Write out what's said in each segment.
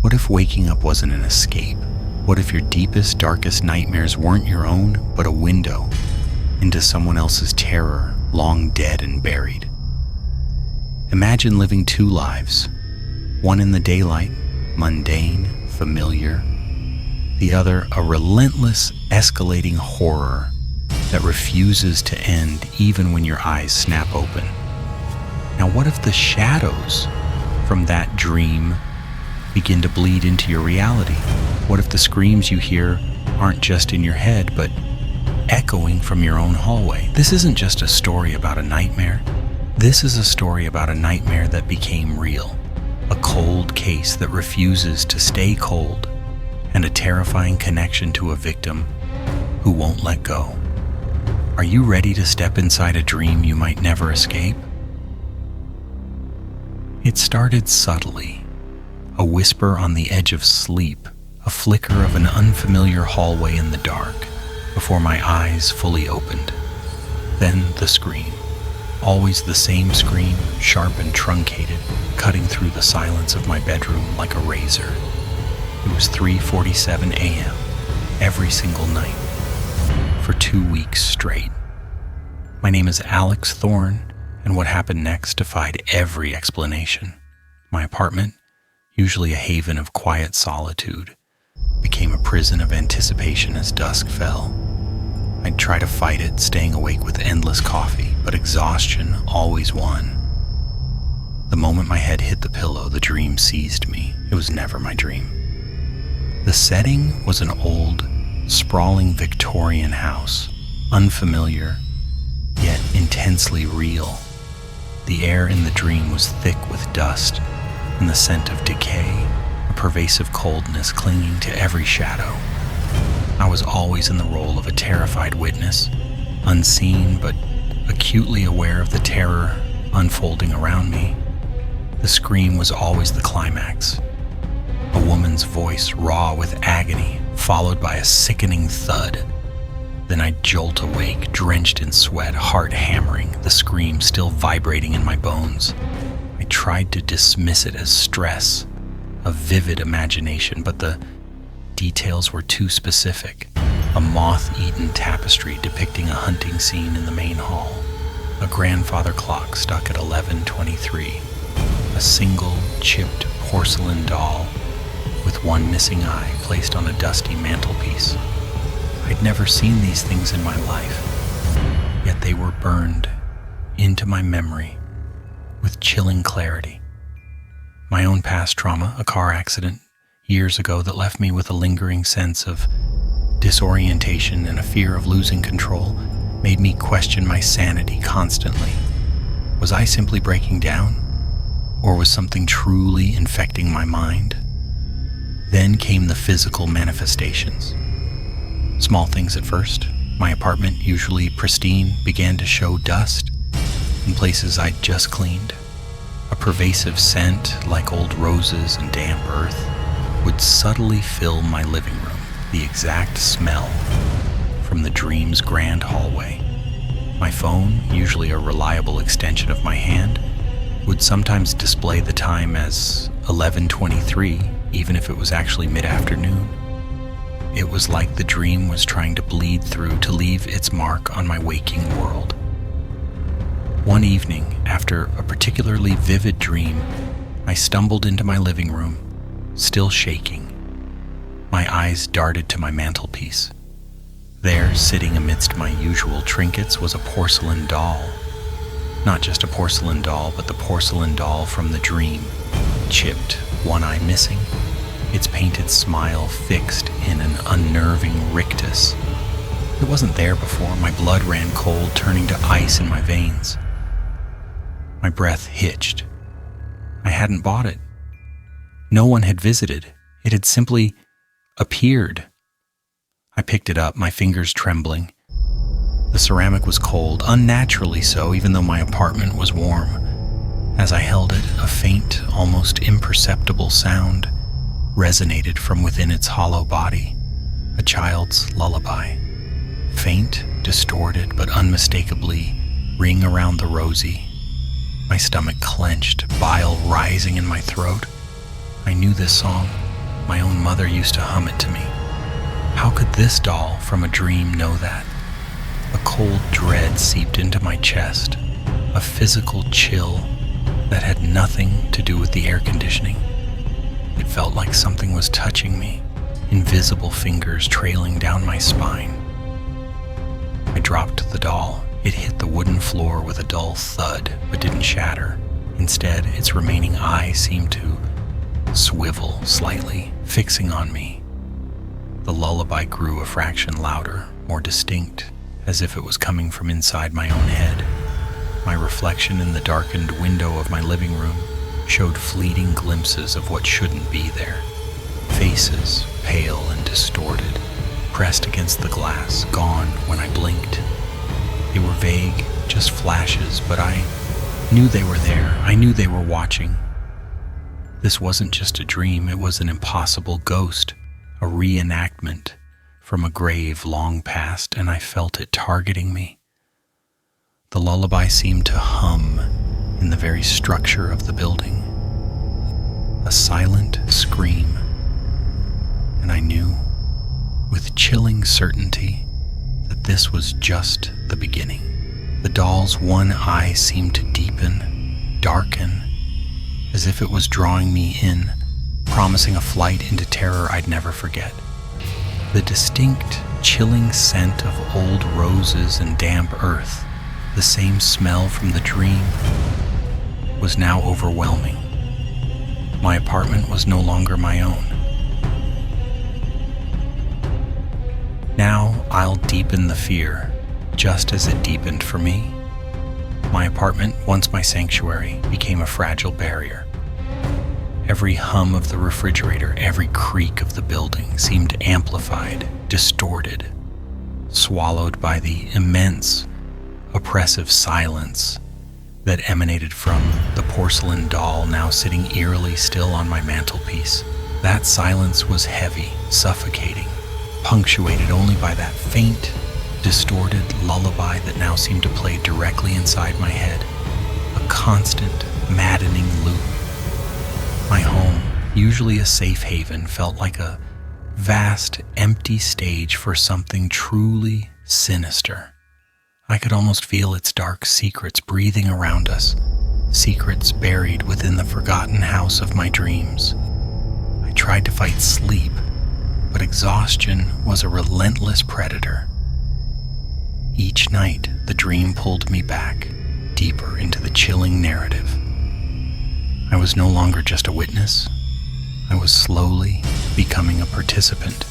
What if waking up wasn't an escape? What if your deepest, darkest nightmares weren't your own, but a window into someone else's terror, long dead and buried? Imagine living two lives, one in the daylight, mundane, familiar, the other a relentless, escalating horror that refuses to end even when your eyes snap open. Now, what if the shadows from that dream begin to bleed into your reality? What if the screams you hear aren't just in your head, but echoing from your own hallway? This isn't just a story about a nightmare. This is a story about a nightmare that became real, a cold case that refuses to stay cold, and a terrifying connection to a victim who won't let go. Are you ready to step inside a dream you might never escape? It started subtly, a whisper on the edge of sleep, a flicker of an unfamiliar hallway in the dark, before my eyes fully opened. Then the scream. Always the same scream, sharp and truncated, cutting through the silence of my bedroom like a razor. It was 3:47 a.m. every single night, for 2 weeks straight. My name is Alex Thorne, and what happened next defied every explanation. My apartment, usually a haven of quiet solitude, became a prison of anticipation as dusk fell. I'd try to fight it, staying awake with endless coffee, but exhaustion always won. The moment my head hit the pillow, the dream seized me. It was never my dream. The setting was an old, sprawling Victorian house, unfamiliar, yet intensely real. The air in the dream was thick with dust and the scent of decay, a pervasive coldness clinging to every shadow. I was always in the role of a terrified witness, unseen but acutely aware of the terror unfolding around me. The scream was always the climax. A woman's voice, raw with agony, followed by a sickening thud. Then I'd jolt awake, drenched in sweat, heart hammering, the scream still vibrating in my bones. I tried to dismiss it as stress, a vivid imagination, but the details were too specific. A moth-eaten tapestry depicting a hunting scene in the main hall. A grandfather clock stuck at 11:23. A single, chipped porcelain doll with one missing eye placed on a dusty mantelpiece. I'd never seen these things in my life, yet they were burned into my memory with chilling clarity. My own past trauma, a car accident years ago that left me with a lingering sense of disorientation and a fear of losing control, made me question my sanity constantly. Was I simply breaking down, or was something truly infecting my mind? Then came the physical manifestations. Small things at first. My apartment, usually pristine, began to show dust in places I'd just cleaned. A pervasive scent, like old roses and damp earth, would subtly fill my living room, the exact smell from the dream's grand hallway. My phone, usually a reliable extension of my hand, would sometimes display the time as 11:23, even if it was actually mid-afternoon. It was like the dream was trying to bleed through to leave its mark on my waking world. One evening, after a particularly vivid dream, I stumbled into my living room, still shaking. My eyes darted to my mantelpiece. There, sitting amidst my usual trinkets, was a porcelain doll. Not just a porcelain doll, but the porcelain doll from the dream, chipped, one eye missing, its painted smile fixed in an unnerving rictus. It wasn't there before. My blood ran cold, turning to ice in my veins. My breath hitched. I hadn't bought it. No one had visited. It had simply appeared. I picked it up, my fingers trembling. The ceramic was cold, unnaturally so, even though my apartment was warm. As I held it, a faint, almost imperceptible sound resonated from within its hollow body, a child's lullaby. Faint, distorted, but unmistakably ring around the rosy. My stomach clenched, bile rising in my throat. I knew this song. My own mother used to hum it to me. How could this doll from a dream know that? A cold dread seeped into my chest, a physical chill that had nothing to do with the air conditioning. It felt like something was touching me, invisible fingers trailing down my spine. I dropped the doll. It hit the wooden floor with a dull thud, but didn't shatter. Instead, its remaining eye seemed to swivel slightly, fixing on me. The lullaby grew a fraction louder, more distinct, as if it was coming from inside my own head. My reflection in the darkened window of my living room showed fleeting glimpses of what shouldn't be there. Faces, pale and distorted, pressed against the glass, gone when I blinked. They were vague, just flashes, but I knew they were there. I knew they were watching. This wasn't just a dream, it was an impossible ghost, a reenactment from a grave long past, and I felt it targeting me. The lullaby seemed to hum in the very structure of the building. A silent scream, and I knew with chilling certainty that this was just the beginning. The doll's one eye seemed to deepen, darken, as if it was drawing me in, promising a flight into terror I'd never forget. The distinct, chilling scent of old roses and damp earth, the same smell from the dream, was now overwhelming. My apartment was no longer my own. Now I'll deepen the fear, just as it deepened for me. My apartment, once my sanctuary, became a fragile barrier. Every hum of the refrigerator, every creak of the building seemed amplified, distorted, swallowed by the immense, oppressive silence that emanated from the porcelain doll now sitting eerily still on my mantelpiece. That silence was heavy, suffocating, punctuated only by that faint, distorted lullaby that now seemed to play directly inside my head, a constant, maddening loop. My home, usually a safe haven, felt like a vast, empty stage for something truly sinister. I could almost feel its dark secrets breathing around us, secrets buried within the forgotten house of my dreams. I tried to fight sleep, but exhaustion was a relentless predator. Each night, the dream pulled me back, deeper into the chilling narrative. I was no longer just a witness. I was slowly becoming a participant.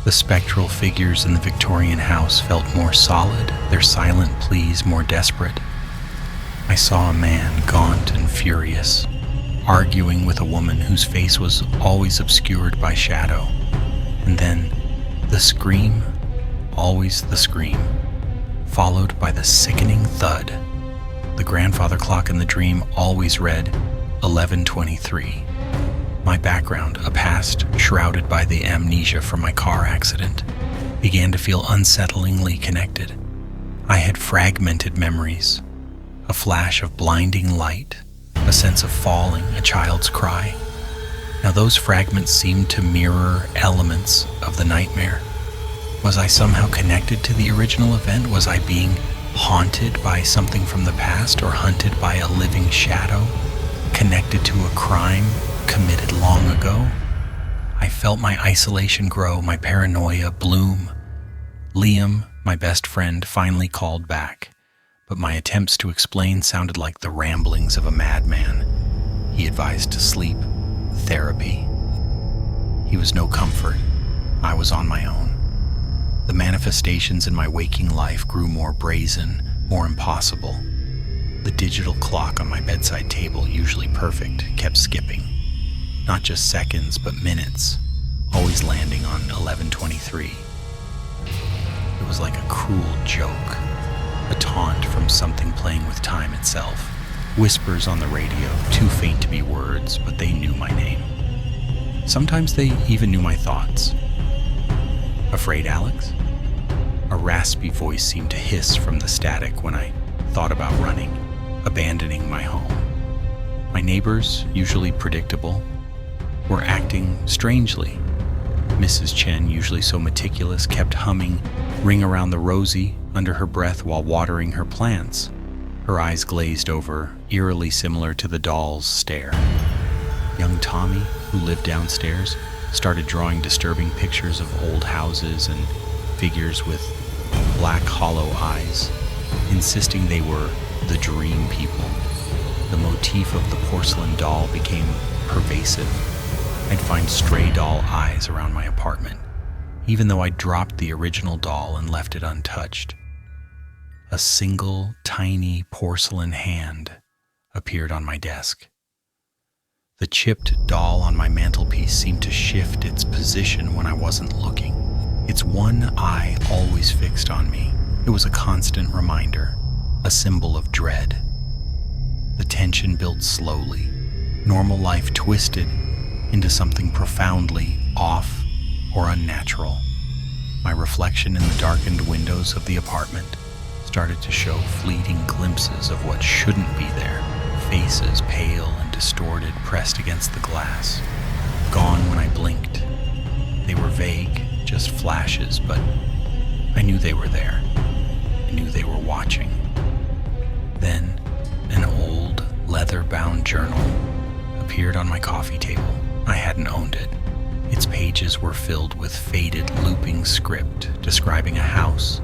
The spectral figures in the Victorian house felt more solid, their silent pleas more desperate. I saw a man, gaunt and furious, arguing with a woman whose face was always obscured by shadow. And then the scream, always the scream, followed by the sickening thud. The grandfather clock in the dream always read 11:23. My background, a past shrouded by the amnesia from my car accident, began to feel unsettlingly connected. I had fragmented memories, a flash of blinding light, a sense of falling, a child's cry. Now those fragments seemed to mirror elements of the nightmare. Was I somehow connected to the original event? Was I being haunted by something from the past or hunted by a living shadow, connected to a crime committed long ago? I felt my isolation grow, my paranoia bloom. Liam, my best friend, finally called back, but my attempts to explain sounded like the ramblings of a madman. He advised to sleep, therapy. He was no comfort. I was on my own. The manifestations in my waking life grew more brazen, more impossible. The digital clock on my bedside table, usually perfect, kept skipping. Not just seconds, but minutes, always landing on 11:23. It was like a cruel joke, a taunt from something playing with time itself. Whispers on the radio, too faint to be words, but they knew my name. Sometimes they even knew my thoughts. Afraid, Alex? A raspy voice seemed to hiss from the static when I thought about running, abandoning my home. My neighbors, usually predictable, were acting strangely. Mrs. Chen, usually so meticulous, kept humming "Ring Around the Rosie" under her breath while watering her plants. Her eyes glazed over, eerily similar to the doll's stare. Young Tommy, who lived downstairs, started drawing disturbing pictures of old houses and figures with black hollow eyes, insisting they were the dream people. The motif of the porcelain doll became pervasive. I'd find stray doll eyes around my apartment, even though I'd dropped the original doll and left it untouched. A single, tiny porcelain hand appeared on my desk. The chipped doll on my mantelpiece seemed to shift its position when I wasn't looking, its one eye always fixed on me. It was a constant reminder, a symbol of dread. The tension built slowly. Normal life twisted into something profoundly off or unnatural. My reflection in the darkened windows of the apartment started to show fleeting glimpses of what shouldn't be there, faces pale and distorted pressed against the glass, gone when I blinked. They were vague, just flashes, but I knew they were there. I knew they were watching. Then, an old, leather-bound journal appeared on my coffee table. I hadn't owned it. Its pages were filled with faded, looping script describing a house,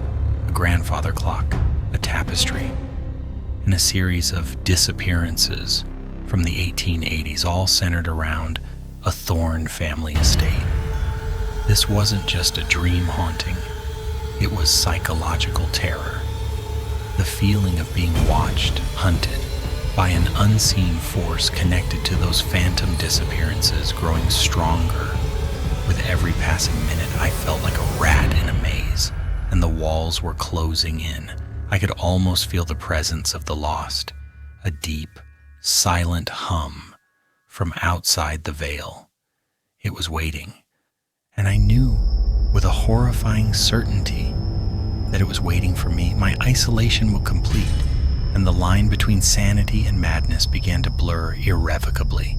a grandfather clock, a tapestry, and a series of disappearances from the 1880s, all centered around a Thorne family estate. This wasn't just a dream haunting. It was psychological terror. The feeling of being watched, hunted, by an unseen force connected to those phantom disappearances growing stronger. With every passing minute, I felt like a rat in a maze, and the walls were closing in. I could almost feel the presence of the lost, a deep, silent hum from outside the veil. It was waiting, and I knew with a horrifying certainty that it was waiting for me. My isolation would complete, and the line between sanity and madness began to blur irrevocably.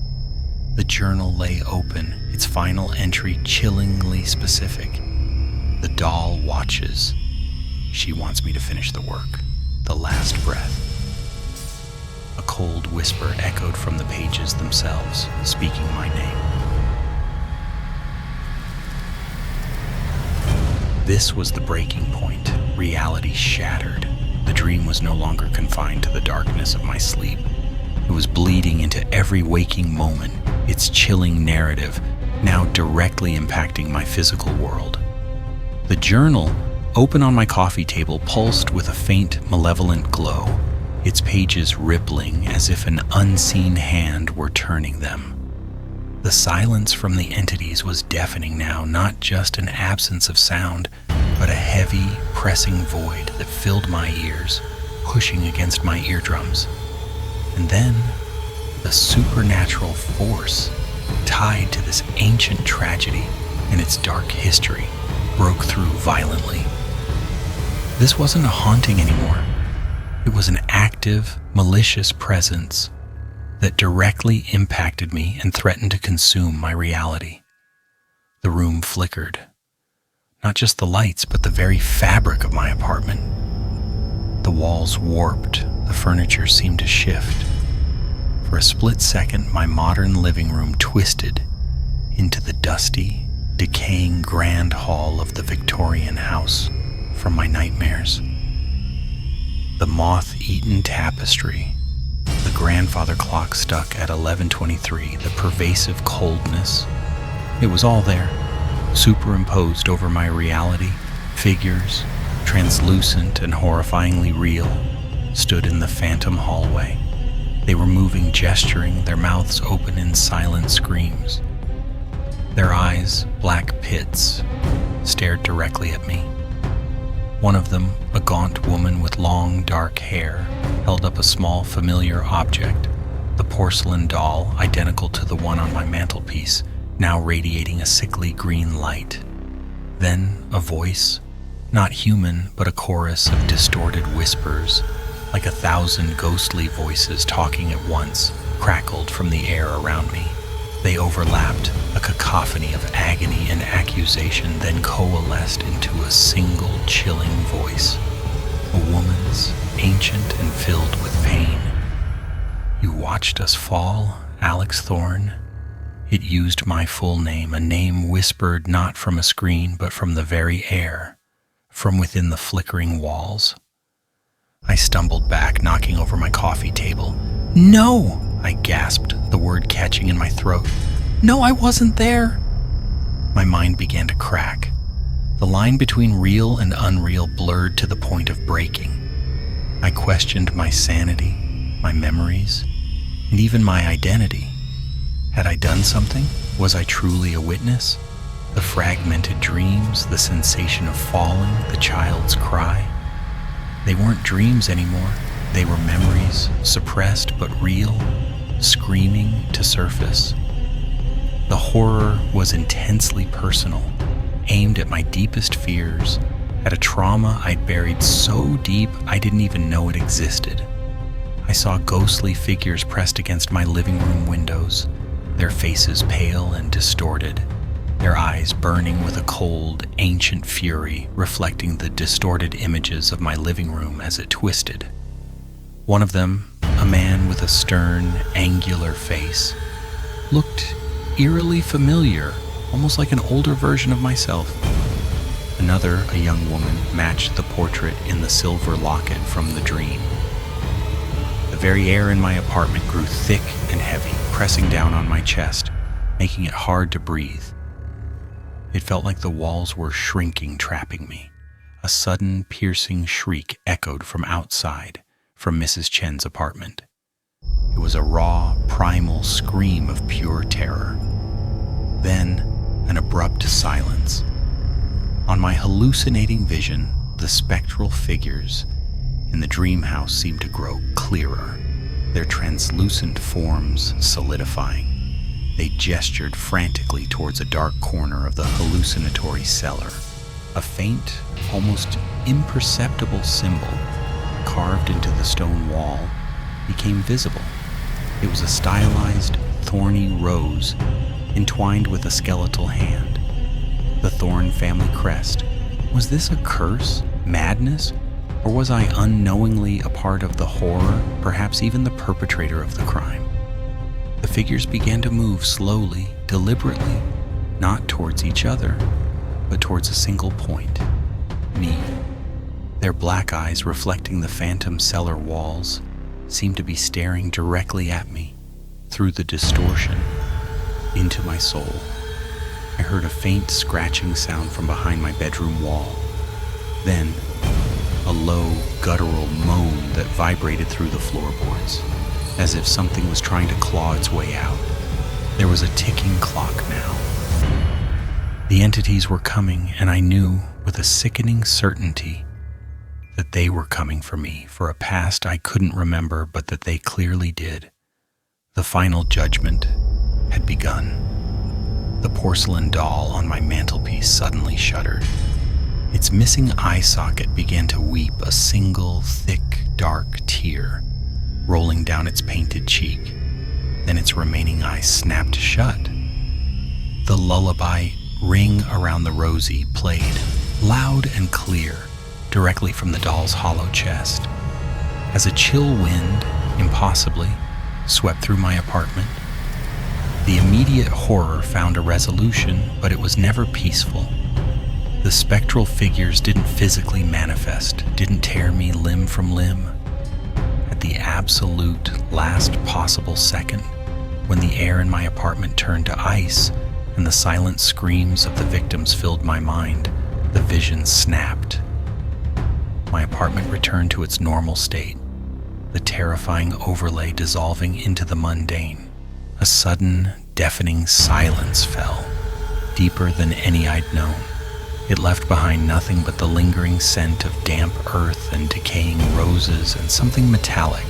The journal lay open, its final entry chillingly specific. The doll watches. She wants me to finish the work. The last breath. A cold whisper echoed from the pages themselves, speaking my name. This was the breaking point. Reality shattered. The dream was no longer confined to the darkness of my sleep. It was bleeding into every waking moment, its chilling narrative now directly impacting my physical world. The journal, open on my coffee table, pulsed with a faint, malevolent glow, its pages rippling as if an unseen hand were turning them. The silence from the entities was deafening now, not just an absence of sound, but a heavy, pressing void that filled my ears, pushing against my eardrums. And then, the supernatural force tied to this ancient tragedy and its dark history broke through violently. This wasn't a haunting anymore. It was an active, malicious presence that directly impacted me and threatened to consume my reality. The room flickered. Not just the lights, but the very fabric of my apartment. The walls warped, the furniture seemed to shift. For a split second, my modern living room twisted into the dusty, decaying grand hall of the Victorian house from my nightmares. The moth-eaten tapestry, the grandfather clock stuck at 11:23, the pervasive coldness. It was all there, superimposed over my reality. Figures, translucent and horrifyingly real, stood in the phantom hallway. They were moving, gesturing, their mouths open in silent screams. Their eyes, black pits, stared directly at me. One of them, a gaunt woman with long, dark hair, held up a small, familiar object, the porcelain doll identical to the one on my mantelpiece, now radiating a sickly green light. Then a voice, not human, but a chorus of distorted whispers, like 1,000 ghostly voices talking at once, crackled from the air around me. They overlapped, a cacophony of agony and accusation, then coalesced into a single chilling voice, a woman's, ancient and filled with pain. "You watched us fall, Alex Thorne." It used my full name, a name whispered not from a screen but from the very air, from within the flickering walls. I stumbled back, knocking over my coffee table. "No!" I gasped, the word catching in my throat. "No, I wasn't there!" My mind began to crack. The line between real and unreal blurred to the point of breaking. I questioned my sanity, my memories, and even my identity. Had I done something? Was I truly a witness? The fragmented dreams, the sensation of falling, the child's cry. They weren't dreams anymore. They were memories, suppressed but real, screaming to surface. The horror was intensely personal, aimed at my deepest fears, at a trauma I'd buried so deep I didn't even know it existed. I saw ghostly figures pressed against my living room windows, their faces pale and distorted, their eyes burning with a cold, ancient fury reflecting the distorted images of my living room as it twisted. One of them, a man with a stern, angular face, looked eerily familiar, almost like an older version of myself. Another, a young woman, matched the portrait in the silver locket from the dream. The very air in my apartment grew thick and heavy, pressing down on my chest, making it hard to breathe. It felt like the walls were shrinking, trapping me. A sudden, piercing shriek echoed from outside, from Mrs. Chen's apartment. It was a raw, primal scream of pure terror. Then, an abrupt silence. On my hallucinating vision, the spectral figures in the dream house seemed to grow clearer, their translucent forms solidifying. They gestured frantically towards a dark corner of the hallucinatory cellar. A faint, almost imperceptible symbol, carved into the stone wall, became visible. It was a stylized, thorny rose, entwined with a skeletal hand. The Thorne family crest. Was this a curse? Madness? Or was I unknowingly a part of the horror, perhaps even the perpetrator of the crime? The figures began to move slowly, deliberately, not towards each other, but towards a single point, me. Their black eyes, reflecting the phantom cellar walls, seemed to be staring directly at me, through the distortion, into my soul. I heard a faint scratching sound from behind my bedroom wall. Then, a low, guttural moan that vibrated through the floorboards, as if something was trying to claw its way out. There was a ticking clock now. The entities were coming, and I knew, with a sickening certainty, that they were coming for me, for a past I couldn't remember, but that they clearly did. The final judgment had begun. The porcelain doll on my mantelpiece suddenly shuddered. Its missing eye socket began to weep a single, thick, dark tear, rolling down its painted cheek. Then its remaining eye snapped shut. The lullaby, "Ring Around the Rosie," played, loud and clear, directly from the doll's hollow chest. As a chill wind, impossibly, swept through my apartment, the immediate horror found a resolution, but it was never peaceful. The spectral figures didn't physically manifest, didn't tear me limb from limb. At the absolute last possible second, when the air in my apartment turned to ice and the silent screams of the victims filled my mind, the vision snapped. My apartment returned to its normal state, the terrifying overlay dissolving into the mundane. A sudden, deafening silence fell, deeper than any I'd known. It left behind nothing but the lingering scent of damp earth and decaying roses and something metallic,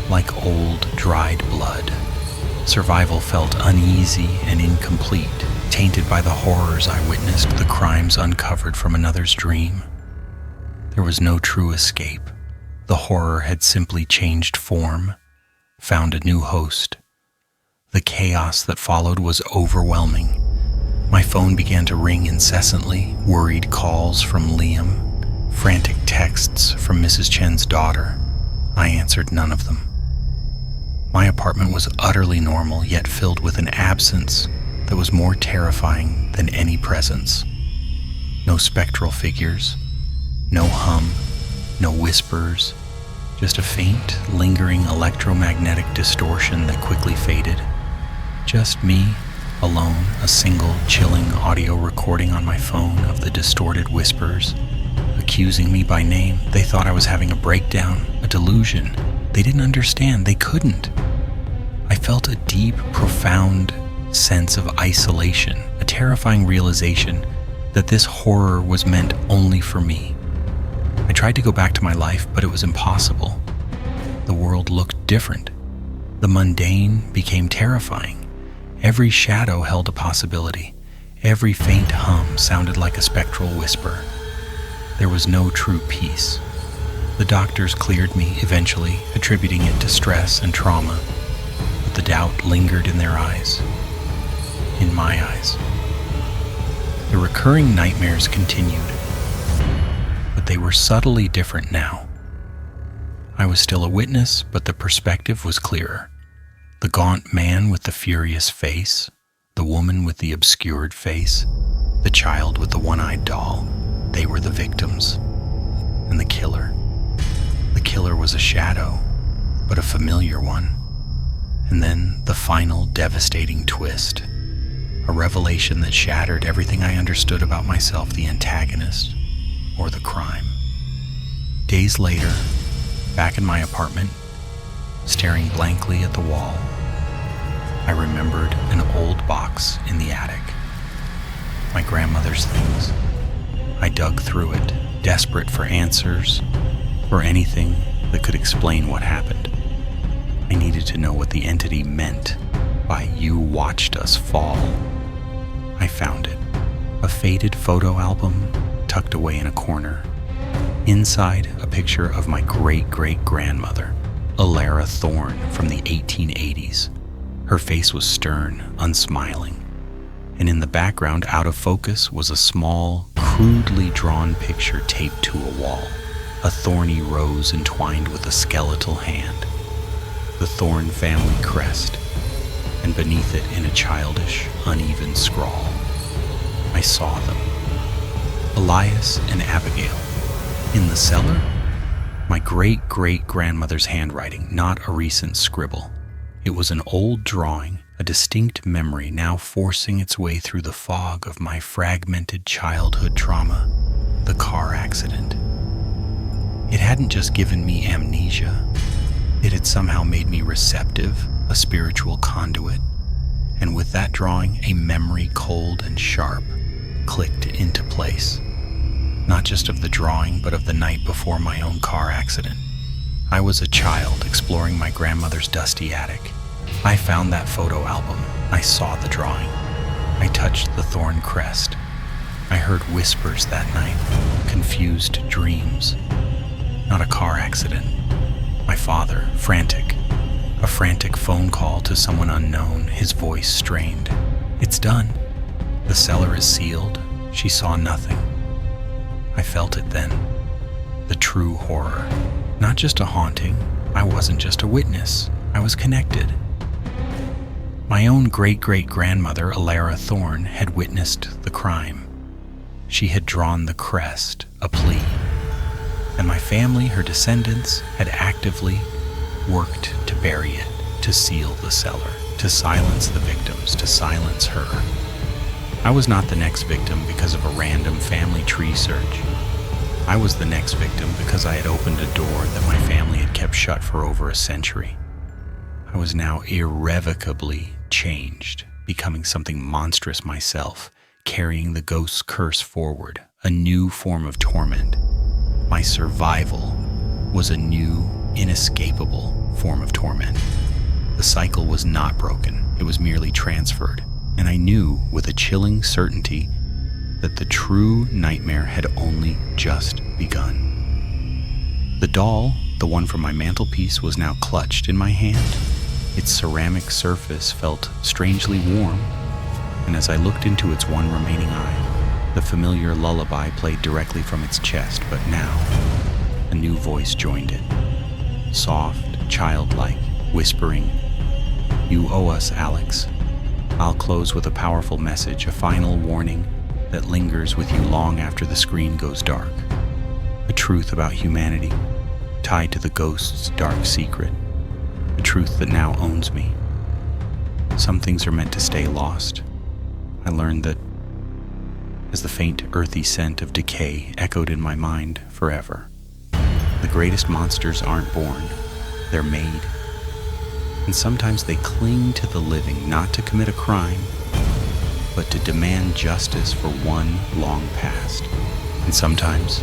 like old, dried blood. Survival felt uneasy and incomplete, tainted by the horrors I witnessed, the crimes uncovered from another's dream. There was no true escape. The horror had simply changed form, found a new host. The chaos that followed was overwhelming. My phone began to ring incessantly, worried calls from Liam, frantic texts from Mrs. Chen's daughter. I answered none of them. My apartment was utterly normal, yet filled with an absence that was more terrifying than any presence. No spectral figures, no hum, no whispers, just a faint, lingering electromagnetic distortion that quickly faded. Just me, alone, a single, chilling audio recording on my phone of the distorted whispers, accusing me by name. They thought I was having a breakdown, a delusion. They didn't understand. They couldn't. I felt a deep, profound sense of isolation, a terrifying realization that this horror was meant only for me. I tried to go back to my life, but it was impossible. The world looked different. The mundane became terrifying. Every shadow held a possibility. Every faint hum sounded like a spectral whisper. There was no true peace. The doctors cleared me eventually, attributing it to stress and trauma, but the doubt lingered in their eyes. In my eyes. The recurring nightmares continued, but they were subtly different now. I was still a witness, but the perspective was clearer. The gaunt man with the furious face, the woman with the obscured face, the child with the one-eyed doll, they were the victims. And the killer. The killer was a shadow, but a familiar one. And then the final devastating twist. A revelation that shattered everything I understood about myself, the antagonist, or the crime. Days later, back in my apartment, staring blankly at the wall, I remembered an old box in the attic. My grandmother's things. I dug through it, desperate for answers, for anything that could explain what happened. I needed to know what the entity meant by "you watched us fall." I found it. A faded photo album tucked away in a corner. Inside, a picture of my great-great-grandmother, Alex Thorne, from the 1880s. Her face was stern, unsmiling, and in the background, out of focus, was a small, crudely drawn picture taped to a wall, a thorny rose entwined with a skeletal hand, the Thorne family crest, and beneath it, in a childish, uneven scrawl, I saw them. Elias and Abigail. In the cellar? My great-great-grandmother's handwriting, not a recent scribble. It was an old drawing, a distinct memory now forcing its way through the fog of my fragmented childhood trauma, the car accident. It hadn't just given me amnesia. It had somehow made me receptive, a spiritual conduit, and with that drawing, a memory cold and sharp clicked into place. Not just of the drawing, but of the night before my own car accident. I was a child exploring my grandmother's dusty attic. I found that photo album. I saw the drawing. I touched the Thorne crest. I heard whispers that night, confused dreams. Not a car accident. My father, frantic. A frantic phone call to someone unknown, his voice strained. "It's done. The cellar is sealed." She saw nothing. I felt it then. The true horror. Not just a haunting. I wasn't just a witness. I was connected. My own great-great-grandmother, Alex Thorne, had witnessed the crime. She had drawn the crest, a plea. And my family, her descendants, had actively worked to bury it, to seal the cellar, to silence the victims, to silence her. I was not the next victim because of a random family tree search. I was the next victim because I had opened a door that my family had kept shut for over a century. I was now irrevocably changed, becoming something monstrous myself, carrying the ghost's curse forward, a new form of torment. My survival was a new, inescapable form of torment. The cycle was not broken, it was merely transferred, and I knew with a chilling certainty that the true nightmare had only just begun. The doll, the one from my mantelpiece, was now clutched in my hand, Its ceramic surface felt strangely warm, and as I looked into its one remaining eye, the familiar lullaby played directly from its chest. But now, a new voice joined it, soft, childlike, whispering, "You owe us, Alex." I'll close with a powerful message, a final warning that lingers with you long after the screen goes dark. A truth about humanity, tied to the ghost's dark secret. A truth that now owns me. Some things are meant to stay lost. I learned that as the faint, earthy scent of decay echoed in my mind forever. The greatest monsters aren't born, they're made. And sometimes they cling to the living, not to commit a crime, but to demand justice for one long past. And sometimes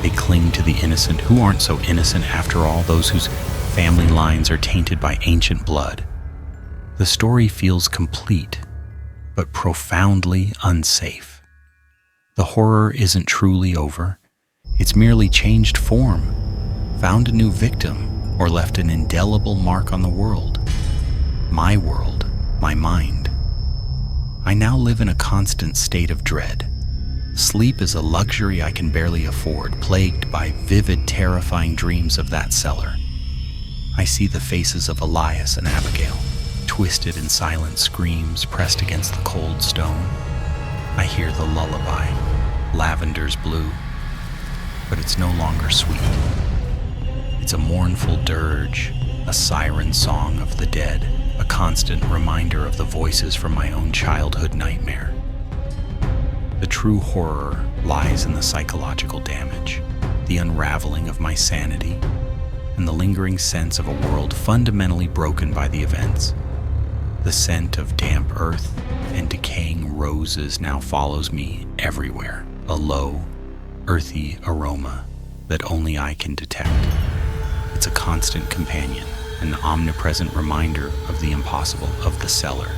they cling to the innocent, who aren't so innocent after all, those whose family lines are tainted by ancient blood. The story feels complete, but profoundly unsafe. The horror isn't truly over. It's merely changed form, found a new victim, or left an indelible mark on the world. My world, my mind. I now live in a constant state of dread. Sleep is a luxury I can barely afford, plagued by vivid, terrifying dreams of that cellar. I see the faces of Elias and Abigail, twisted in silent screams pressed against the cold stone. I hear the lullaby, lavender's blue, but it's no longer sweet. It's a mournful dirge, a siren song of the dead, a constant reminder of the voices from my own childhood nightmare. The true horror lies in the psychological damage, the unraveling of my sanity, and the lingering sense of a world fundamentally broken by the events. The scent of damp earth and decaying roses now follows me everywhere, a low, earthy aroma that only I can detect. It's a constant companion, an omnipresent reminder of the impossible, of the cellar.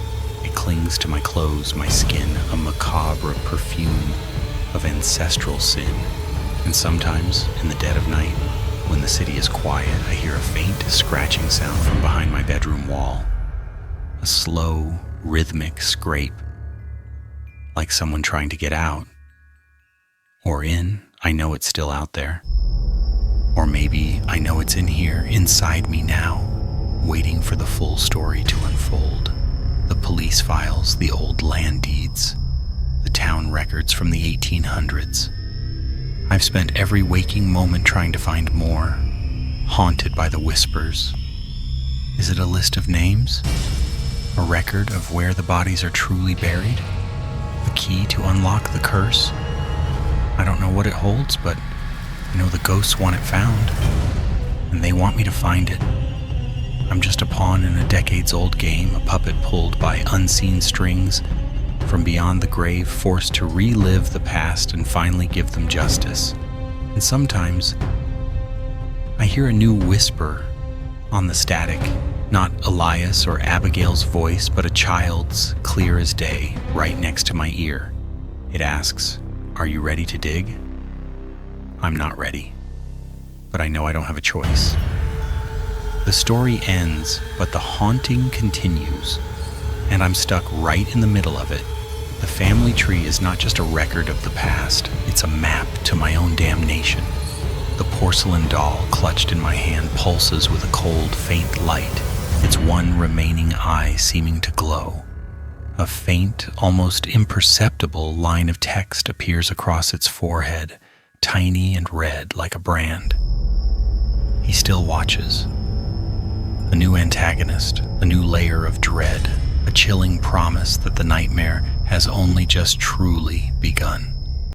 It clings to my clothes, my skin, a macabre perfume of ancestral sin. And sometimes, in the dead of night, when the city is quiet, I hear a faint scratching sound from behind my bedroom wall. A slow, rhythmic scrape, like someone trying to get out. Or in, I know it's still out there. Or maybe I know it's in here, inside me now, waiting for the full story to unfold. The police files, the old land deeds, the town records from the 1800s. I've spent every waking moment trying to find more, haunted by the whispers. Is it a list of names? A record of where the bodies are truly buried? A key to unlock the curse? I don't know what it holds, but I know the ghosts want it found, and they want me to find it. I'm just a pawn in a decades-old game, a puppet pulled by unseen strings from beyond the grave, forced to relive the past and finally give them justice. And sometimes I hear a new whisper on the static, not Elias or Abigail's voice, but a child's, clear as day, right next to my ear. It asks, "Are you ready to dig?" I'm not ready, but I know I don't have a choice. The story ends, but the haunting continues, and I'm stuck right in the middle of it. The family tree is not just a record of the past, it's a map to my own damnation. The porcelain doll clutched in my hand pulses with a cold, faint light, its one remaining eye seeming to glow. A faint, almost imperceptible line of text appears across its forehead, tiny and red like a brand. He still watches. A new antagonist, a new layer of dread, a chilling promise that the nightmare has only just truly begun.